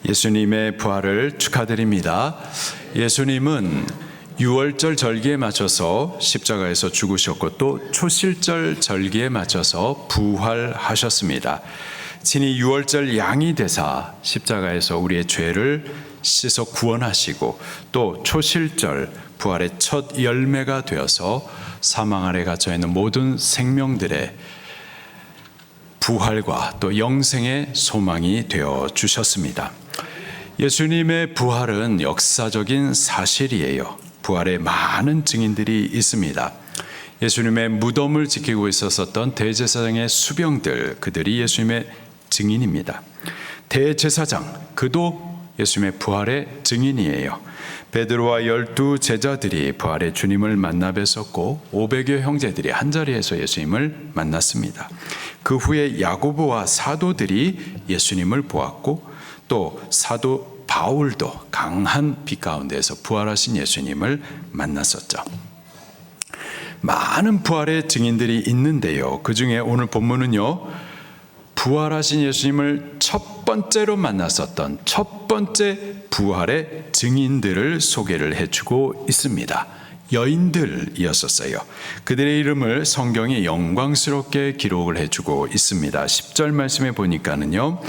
예수님의 부활을 축하드립니다. 예수님은 유월절 절기에 맞춰서 십자가에서 죽으셨고 또 초실절 절기에 맞춰서 부활하셨습니다. 친히 유월절 양이 되사 십자가에서 우리의 죄를 씻어 구원하시고 또 초실절 부활의 첫 열매가 되어서 사망 아래 갇혀 있는 모든 생명들의 부활과 또 영생의 소망이 되어 주셨습니다. 예수님의 부활은 역사적인 사실이에요. 부활에 많은 증인들이 있습니다. 예수님의 무덤을 지키고 있었던 대제사장의 수병들, 그들이 예수님의 증인입니다. 대제사장, 그도 예수님의 부활의 증인이에요. 베드로와 12 제자들이 부활의 주님을 만나 뵀었고 500여 형제들이 한자리에서 예수님을 만났습니다. 그 후에 야고보와 사도들이 예수님을 보았고 또 사도 바울도 강한 빛 가운데에서 부활하신 예수님을 만났었죠. 많은 부활의 증인들이 있는데요. 그 중에 오늘 본문은요, 부활하신 예수님을 첫 번째로 만났었던 첫 번째 부활의 증인들을 소개를 해주고 있습니다. 여인들이었었어요. 그들의 이름을 성경이 영광스럽게 기록을 해주고 있습니다. 10절 말씀에 보니까는요,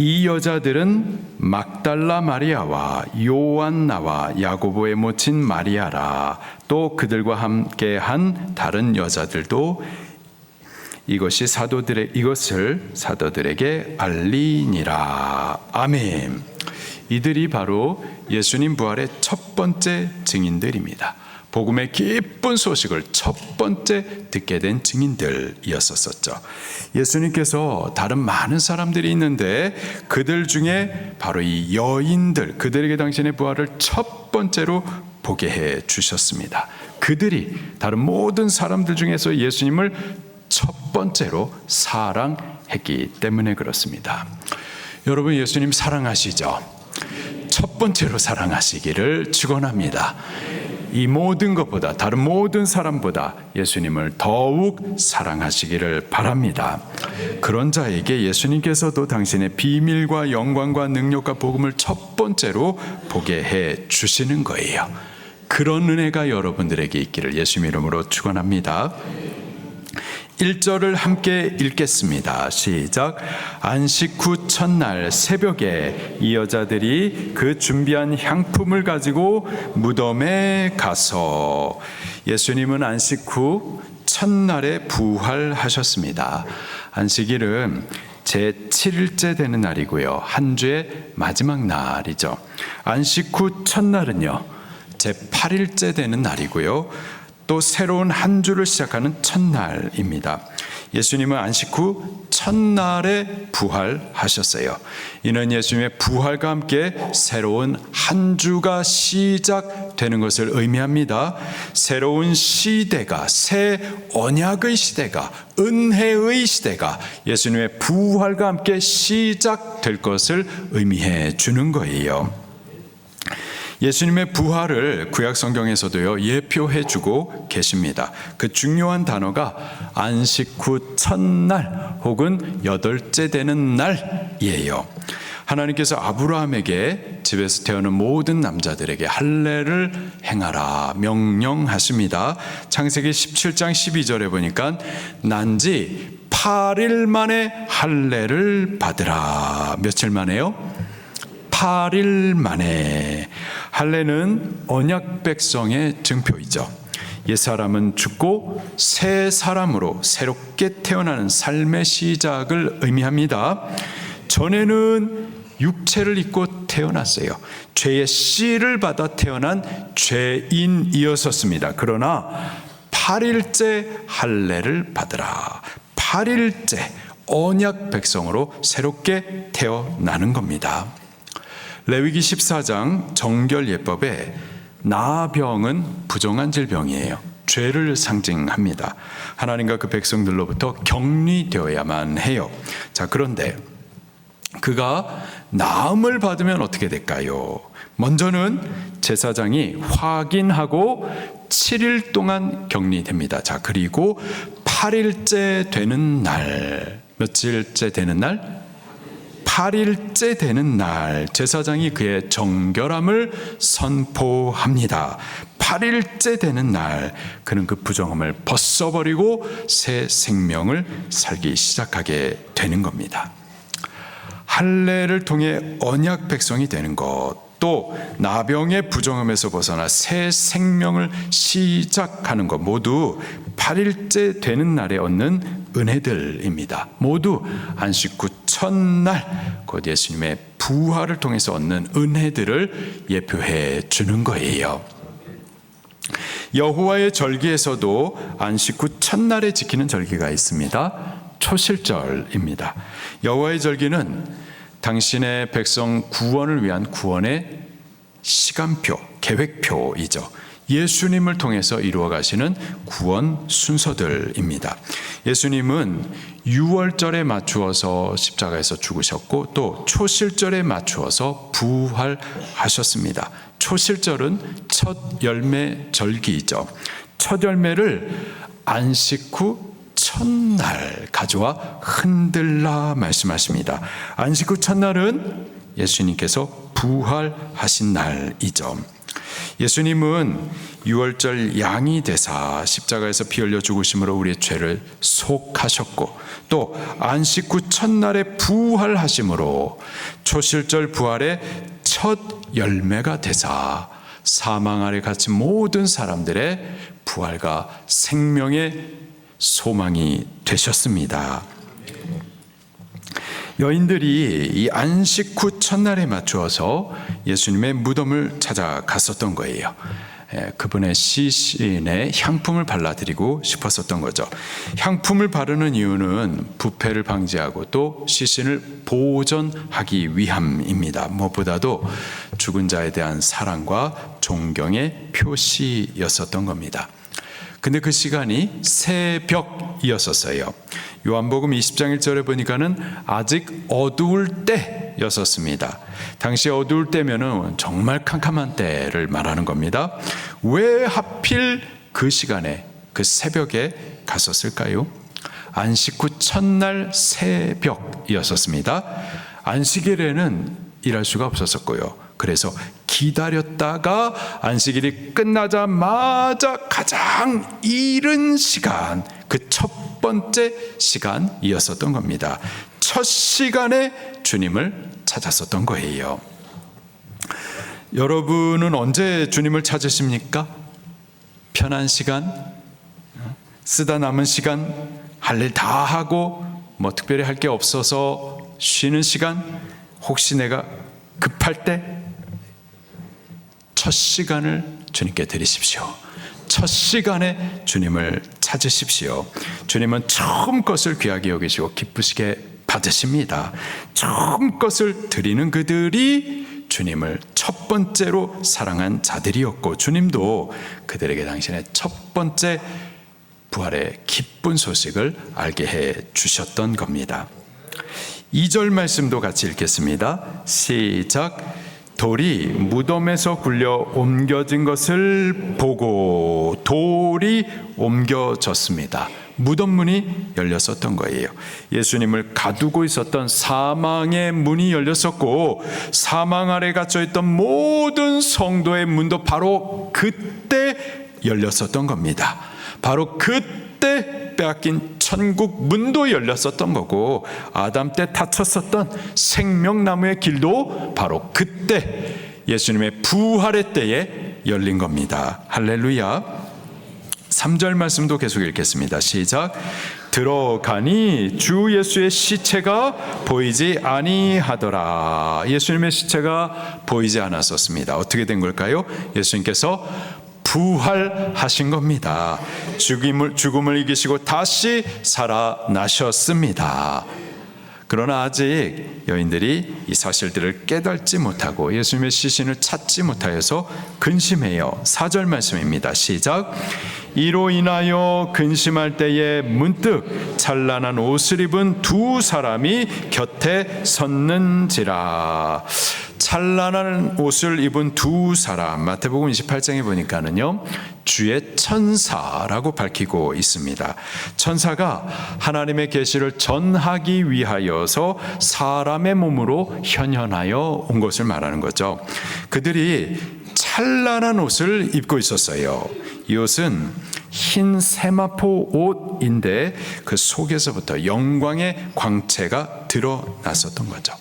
이 여자들은 막달라 마리아와 요한나와 야고보의 모친 마리아라. 또 그들과 함께한 다른 여자들도 이것을 사도들에게 알리니라. 아멘. 이들이 바로 예수님 부활의 첫 번째 증인들입니다. 복음의 기쁜 소식을 첫 번째 듣게 된 증인들이었었죠. 예수님께서 다른 많은 사람들이 있는데 그들 중에 바로 이 여인들, 그들에게 당신의 부활을 첫 번째로 보게 해 주셨습니다. 그들이 다른 모든 사람들 중에서 예수님을 첫 번째로 사랑했기 때문에 그렇습니다. 여러분, 예수님 사랑하시죠? 첫 번째로 사랑하시기를 축원합니다. 이 모든 것보다, 다른 모든 사람보다 예수님을 더욱 사랑하시기를 바랍니다. 그런 자에게 예수님께서도 당신의 비밀과 영광과 능력과 복음을 첫 번째로 보게 해 주시는 거예요. 그런 은혜가 여러분들에게 있기를 예수님 이름으로 축원합니다. 1절을 함께 읽겠습니다. 시작. 안식 후 첫날 새벽에 이 여자들이 그 준비한 향품을 가지고 무덤에 가서, 예수님은 안식 후 첫날에 부활하셨습니다. 안식일은 제7일째 되는 날이고요, 한 주의 마지막 날이죠. 안식 후 첫날은요, 제8일째 되는 날이고요, 또 새로운 한 주를 시작하는 첫날입니다. 예수님은 안식 후 첫날에 부활하셨어요. 이는 예수님의 부활과 함께 새로운 한 주가 시작되는 것을 의미합니다. 새로운 시대가, 새 언약의 시대가, 은혜의 시대가 예수님의 부활과 함께 시작될 것을 의미해 주는 거예요. 예수님의 부활을 구약 성경에서도요, 예표해 주고 계십니다. 그 중요한 단어가 안식 후 첫날 혹은 8째 되는 날이에요. 하나님께서 아브라함에게 집에서 태어난 모든 남자들에게 할례를 행하라 명령하십니다. 창세기 17장 12절에 보니까 난지 8일 만에 할례를 받으라. 며칠 만에요? 8일 만에. 할례는 언약 백성의 증표이죠. 옛사람은 죽고 새 사람으로 새롭게 태어나는 삶의 시작을 의미합니다. 전에는 육체를 입고 태어났어요. 죄의 씨를 받아 태어난 죄인이었었습니다. 그러나 8일째 할례를 받으라. 8일째 언약 백성으로 새롭게 태어나는 겁니다. 레위기 14장 정결예법에 나병은 부정한 질병이에요. 죄를 상징합니다. 하나님과 그 백성들로부터 격리되어야만 해요. 자, 그런데 그가 나음을 받으면 어떻게 될까요? 먼저는 제사장이 확인하고 7일 동안 격리됩니다. 자, 그리고 8일째 되는 날, 며칠째 되는 날? 8일째 되는 날 제사장이 그의 정결함을 선포합니다. 8일째 되는 날 그는 그 부정함을 벗어버리고 새 생명을 살기 시작하게 되는 겁니다. 할례를 통해 언약 백성이 되는 것, 또 나병의 부정함에서 벗어나 새 생명을 시작하는 것, 모두 8일째 되는 날에 얻는 은혜들입니다. 모두 안식 후 첫날 곧 예수님의 부활을 통해서 얻는 은혜들을 예표해 주는 거예요. 여호와의 절기에서도 안식 후 첫날에 지키는 절기가 있습니다. 초실절입니다. 여호와의 절기는 당신의 백성 구원을 위한 구원의 시간표, 계획표이죠. 예수님을 통해서 이루어 가시는 구원 순서들입니다. 예수님은 유월절에 맞추어서 십자가에서 죽으셨고 또 초실절에 맞추어서 부활하셨습니다. 초실절은 첫 열매 절기이죠. 첫 열매를 안식 후 첫날 가져와 흔들라 말씀하십니다. 안식 후 첫날은 예수님께서 부활하신 날이죠. 예수님은 유월절 양이 되사 십자가에서 피 흘려 죽으심으로 우리의 죄를 속하셨고 또 안식 후 첫날에 부활하심으로 초실절 부활의 첫 열매가 되사 사망 아래 갇힌 모든 사람들의 부활과 생명의 소망이 되셨습니다. 여인들이 이 안식 후 첫날에 맞추어서 예수님의 무덤을 찾아갔었던 거예요. 그분의 시신에 향품을 발라드리고 싶었었던 거죠. 향품을 바르는 이유는 부패를 방지하고 또 시신을 보존하기 위함입니다. 무엇보다도 죽은 자에 대한 사랑과 존경의 표시였었던 겁니다. 근데 그 시간이 새벽이었었어요. 요한복음 20장 1절에 보니까는 아직 어두울 때였었습니다. 당시 어두울 때면은 정말 캄캄한 때를 말하는 겁니다. 왜 하필 그 시간에 그 새벽에 갔었을까요? 안식 후 첫날 새벽이었었습니다. 안식일에는 일할 수가 없었었고요. 그래서 기다렸다가 안식일이 끝나자마자 가장 이른 시간, 그 첫 번째 시간이었었던 겁니다. 첫 시간에 주님을 찾았었던 거예요. 여러분은 언제 주님을 찾으십니까? 편한 시간, 쓰다 남은 시간, 할 일 다 하고 뭐 특별히 할 게 없어서 쉬는 시간, 혹시 내가 급할 때 첫 시간을 주님께 드리십시오. 첫 시간에 주님을 찾으십시오. 주님은 처음 것을 귀하게 여기시고 기쁘시게 받으십니다. 처음 것을 드리는 그들이 주님을 첫 번째로 사랑한 자들이었고 주님도 그들에게 당신의 첫 번째 부활의 기쁜 소식을 알게 해 주셨던 겁니다. 2절 말씀도 같이 읽겠습니다. 시작. 돌이 무덤에서 굴려 옮겨진 것을 보고 돌이 옮겨졌습니다. 무덤 문이 열렸었던 거예요. 예수님을 가두고 있었던 사망의 문이 열렸었고 사망 아래 갇혀있던 모든 성도의 문도 바로 그때 열렸었던 겁니다. 바로 그때 빼앗긴 천국 문도 열렸었던 거고 아담 때 닫혔었던 생명나무의 길도 바로 그때 예수님의 부활의 때에 열린 겁니다. 할렐루야. 3절 말씀도 계속 읽겠습니다. 시작. 들어가니 주 예수의 시체가 보이지 아니하더라. 예수님의 시체가 보이지 않았었습니다. 어떻게 된 걸까요? 예수님께서 부활하신 겁니다. 죽음을 이기시고 다시 살아나셨습니다. 그러나 아직 여인들이 이 사실들을 깨닫지 못하고 예수님의 시신을 찾지 못하여서 근심해요. 4절 말씀입니다. 시작. 이로 인하여 근심할 때에 문득 찬란한 옷을 입은 두 사람이 곁에 섰는지라. 찬란한 옷을 입은 두 사람, 마태복음 28장에 보니까는요, 주의 천사라고 밝히고 있습니다. 천사가 하나님의 계시를 전하기 위하여서 사람의 몸으로 현현하여 온 것을 말하는 거죠. 그들이 찬란한 옷을 입고 있었어요. 이 옷은 흰 세마포 옷인데 그 속에서부터 영광의 광채가 드러났었던 거죠.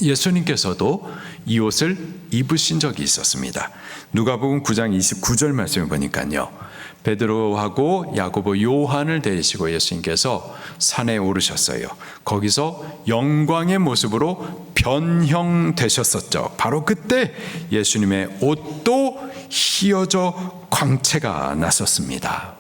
예수님께서도 이 옷을 입으신 적이 있었습니다. 누가복음 9장 29절 말씀을 보니까요, 베드로하고 야고보, 요한을 데리시고 예수님께서 산에 오르셨어요. 거기서 영광의 모습으로 변형되셨었죠. 바로 그때 예수님의 옷도 휘어져 광채가 났었습니다.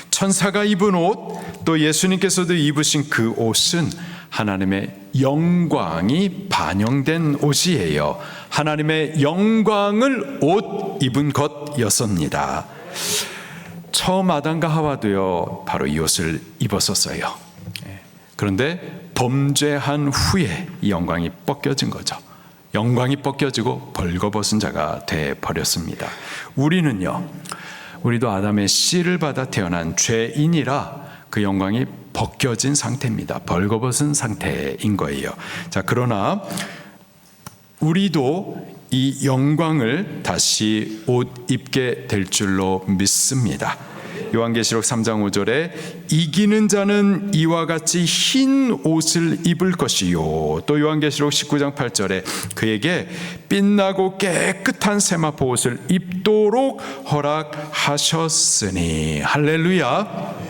천사가 입은 옷, 또 예수님께서도 입으신 그 옷은 하나님의 영광이 반영된 옷이에요. 하나님의 영광을 옷 입은 것이었습니다. 처음 아담과 하와도요, 바로 이 옷을 입었었어요. 그런데 범죄한 후에 이 영광이 벗겨진 거죠. 영광이 벗겨지고 벌거벗은 자가 돼 버렸습니다. 우리도 아담의 씨를 받아 태어난 죄인이라 그 영광이 벗겨진 상태입니다. 벌거벗은 상태인 거예요. 자, 그러나 우리도 이 영광을 다시 옷 입게 될 줄로 믿습니다. 요한계시록 3장 5절에 이기는 자는 이와 같이 흰 옷을 입을 것이요, 또 요한계시록 19장 8절에 그에게 빛나고 깨끗한 세마포 옷을 입도록 허락하셨으니. 할렐루야.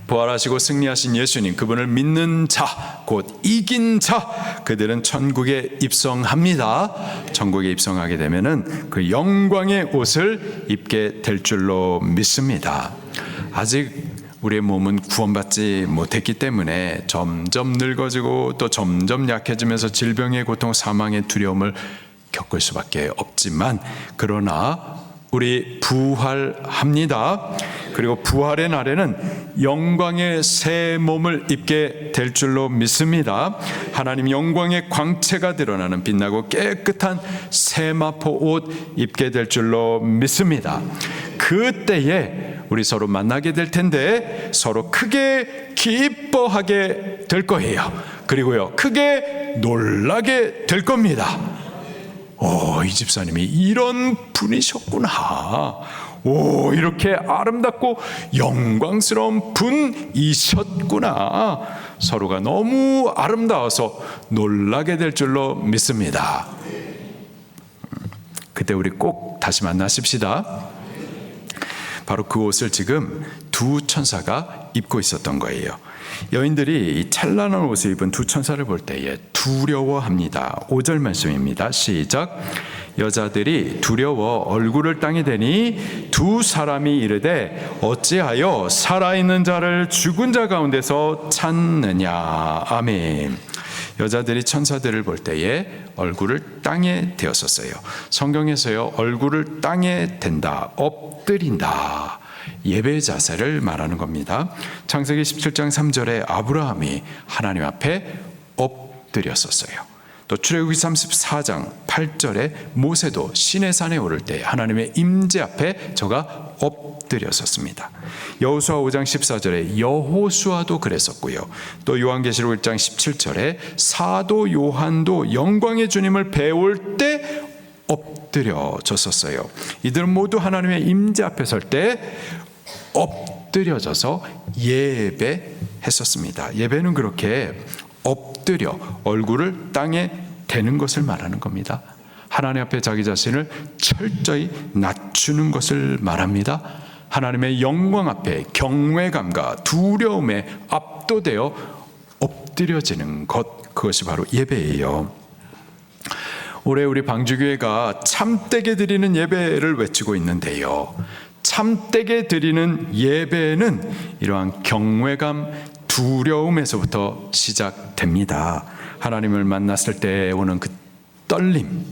부활하시고 승리하신 예수님, 그분을 믿는 자, 곧 이긴 자, 그들은 천국에 입성합니다. 천국에 입성하게 되면은 그 영광의 옷을 입게 될 줄로 믿습니다. 아직 우리의 몸은 구원받지 못했기 때문에 점점 늙어지고 또 점점 약해지면서 질병의 고통, 사망의 두려움을 겪을 수밖에 없지만, 그러나 우리 부활합니다. 그리고 부활의 날에는 영광의 새 몸을 입게 될 줄로 믿습니다. 하나님 영광의 광채가 드러나는 빛나고 깨끗한 세마포 옷 입게 될 줄로 믿습니다. 그때에 우리 서로 만나게 될 텐데 서로 크게 기뻐하게 될 거예요. 그리고요, 크게 놀라게 될 겁니다. 이 집사님이 이런 분이셨구나. 이렇게 아름답고 영광스러운 분이셨구나. 서로가 너무 아름다워서 놀라게 될 줄로 믿습니다. 그때 우리 꼭 다시 만나십시다. 바로 그 옷을 지금 두 천사가 입고 있었던 거예요. 여인들이 이 찬란한 옷을 입은 두 천사를 볼 때에 두려워합니다. 5절 말씀입니다. 시작. 여자들이 두려워 얼굴을 땅에 대니 두 사람이 이르되 어찌하여 살아있는 자를 죽은 자 가운데서 찾느냐. 아멘. 여자들이 천사들을 볼 때에 얼굴을 땅에 대었었어요. 성경에서요, 얼굴을 땅에 댄다, 엎드린다, 예배 자세를 말하는 겁니다. 창세기 17장 3절에 아브라함이 하나님 앞에 엎드렸었어요. 또 출애굽기 34장 8절에 모세도 시내산에 오를 때 하나님의 임재 앞에 저가 엎드렸었습니다. 여호수아 5장 14절에 여호수아도 그랬었고요. 또 요한계시록 1장 17절에 사도 요한도 영광의 주님을 배울 때 엎드려졌었어요. 이들은 모두 하나님의 임재 앞에 설 때 엎드려져서 예배했었습니다. 예배는 그렇게 엎드려 얼굴을 땅에 대는 것을 말하는 겁니다. 하나님 앞에 자기 자신을 철저히 낮추는 것을 말합니다. 하나님의 영광 앞에 경외감과 두려움에 압도되어 엎드려지는 것, 그것이 바로 예배예요. 올해 우리 방주교회가 참되게 드리는 예배를 외치고 있는데요, 참되게 드리는 예배는 이러한 경외감, 두려움에서부터 시작됩니다. 하나님을 만났을 때 오는 그 떨림,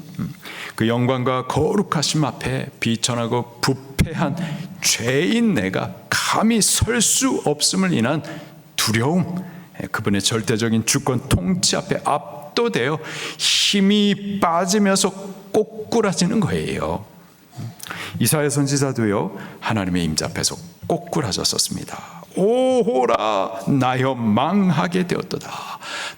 그 영광과 거룩하심 앞에 비천하고 부패한 죄인 내가 감히 설 수 없음을 인한 두려움, 그분의 절대적인 주권 통치 앞에 압도되어 힘이 빠지면서 꼬꾸라지는 거예요. 이사야 선지자도요, 하나님의 임재 앞에서 꼬꾸라졌었습니다. 오호라, 나여 망하게 되었도다.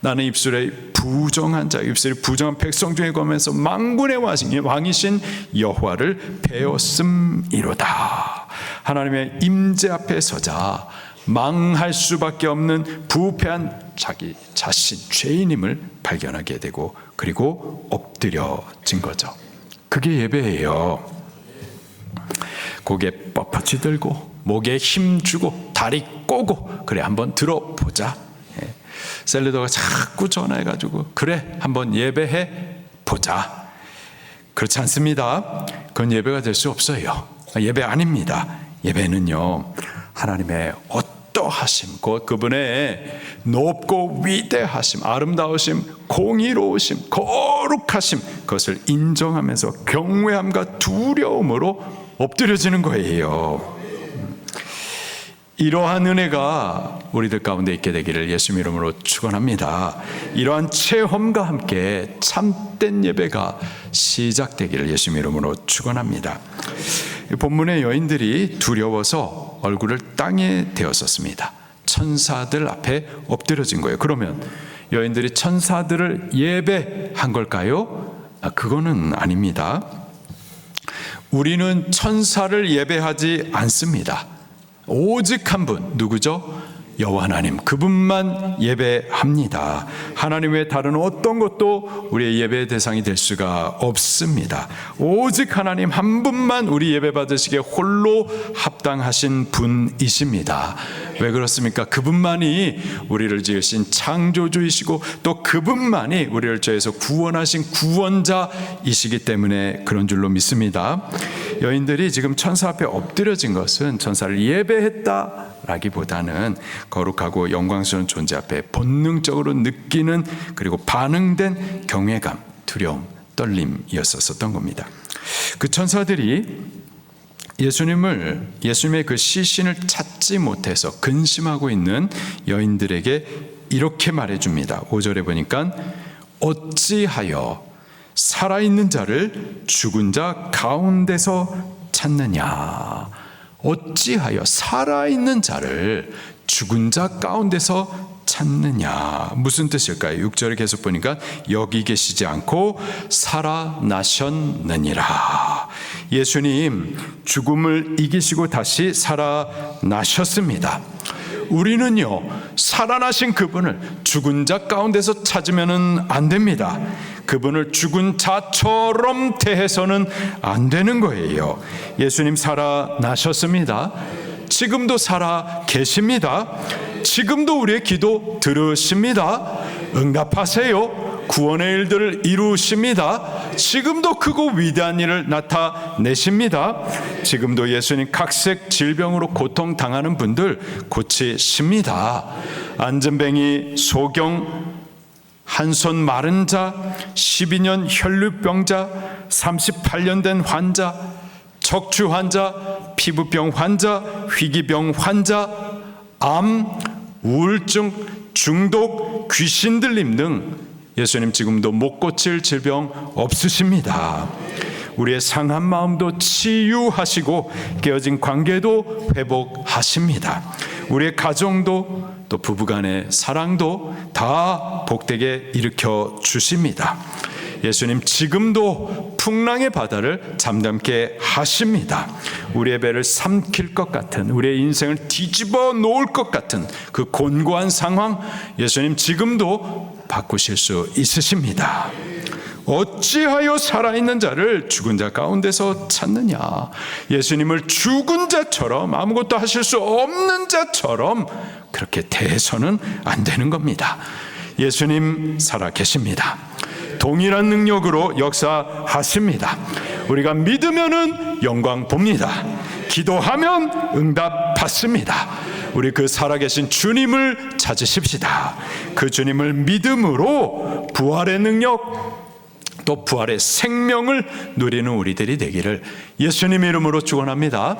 나는 입술에 부정한 자, 입술에 부정한 백성 중에 거면서 만군의 왕이신 여호와를 배웠음이로다. 하나님의 임재 앞에 서자 망할 수밖에 없는 부패한 자기 자신, 죄인임을 발견하게 되고, 그리고 엎드려진 거죠. 그게 예배예요. 고개 뻣뻣이 들고 목에 힘 주고 다리 꼬고, 그래 한번 들어보자. 셀러더가 자꾸 전화해가지고 그래 한번 예배해 보자. 그렇지 않습니다. 그건 예배가 될 수 없어요. 예배 아닙니다. 예배는요, 하나님의 어떠하심, 그분의 높고 위대하심, 아름다우심, 공의로우심, 거룩하심, 그것을 인정하면서 경외함과 두려움으로 엎드려지는 거예요. 이러한 은혜가 우리들 가운데 있게 되기를 예수 이름으로 축원합니다. 이러한 체험과 함께 참된 예배가 시작되기를 예수 이름으로 축원합니다. 본문의 여인들이 두려워서 얼굴을 땅에 대었었습니다. 천사들 앞에 엎드려진 거예요. 그러면 여인들이 천사들을 예배한 걸까요? 그거는 아닙니다. 우리는 천사를 예배하지 않습니다. 오직 한 분, 누구죠? 여호와 하나님, 그분만 예배합니다. 하나님 외에 다른 어떤 것도 우리의 예배의 대상이 될 수가 없습니다. 오직 하나님 한 분만 우리 예배 받으시기에 홀로 합당하신 분이십니다. 왜 그렇습니까? 그분만이 우리를 지으신 창조주이시고 또 그분만이 우리를 죄에서 구원하신 구원자이시기 때문에 그런 줄로 믿습니다. 여인들이 지금 천사 앞에 엎드려진 것은 천사를 예배했다라기보다는 거룩하고 영광스러운 존재 앞에 본능적으로 느끼는, 그리고 반응된 경외감, 두려움, 떨림이었었던 겁니다. 그 천사들이 예수님의 그 시신을 찾지 못해서 근심하고 있는 여인들에게 이렇게 말해줍니다. 5절에 보니까 어찌하여 살아있는 자를 죽은 자 가운데서 찾느냐. 어찌하여 살아있는 자를 죽은 자 가운데서 찾느냐. 무슨 뜻일까요? 6절에 계속 보니까 여기 계시지 않고 살아나셨느니라. 예수님 죽음을 이기시고 다시 살아나셨습니다. 우리는요, 살아나신 그분을 죽은 자 가운데서 찾으면 안 됩니다. 그분을 죽은 자처럼 대해서는 안 되는 거예요. 예수님 살아나셨습니다. 지금도 살아 계십니다. 지금도 우리의 기도 들으십니다. 응답하세요. 구원의 일들을 이루십니다. 지금도 크고 위대한 일을 나타내십니다. 지금도 예수님 각색 질병으로 고통당하는 분들 고치십니다. 안전뱅이, 소경, 한 손 마른 자, 12년 혈류병자, 38년 된 환자, 척추 환자, 피부병 환자, 희귀병 환자, 암, 우울증, 중독, 귀신 들림 등 예수님 지금도 못 고칠 질병 없으십니다. 우리의 상한 마음도 치유하시고 깨어진 관계도 회복하십니다. 우리의 가정도 또 부부간의 사랑도 다 복되게 일으켜 주십니다. 예수님 지금도 풍랑의 바다를 잠잠게 하십니다. 우리의 배를 삼킬 것 같은, 우리의 인생을 뒤집어 놓을 것 같은 그 곤고한 상황, 예수님 지금도 바꾸실 수 있으십니다. 어찌하여 살아있는 자를 죽은 자 가운데서 찾느냐. 예수님을 죽은 자처럼, 아무것도 하실 수 없는 자처럼 그렇게 대해서는 안 되는 겁니다. 예수님 살아 계십니다. 동일한 능력으로 역사하십니다. 우리가 믿으면은 영광 봅니다. 기도하면 응답 받습니다. 우리 그 살아계신 주님을 찾으십시다. 그 주님을 믿음으로 부활의 능력, 또 부활의 생명을 누리는 우리들이 되기를 예수님 이름으로 축원합니다.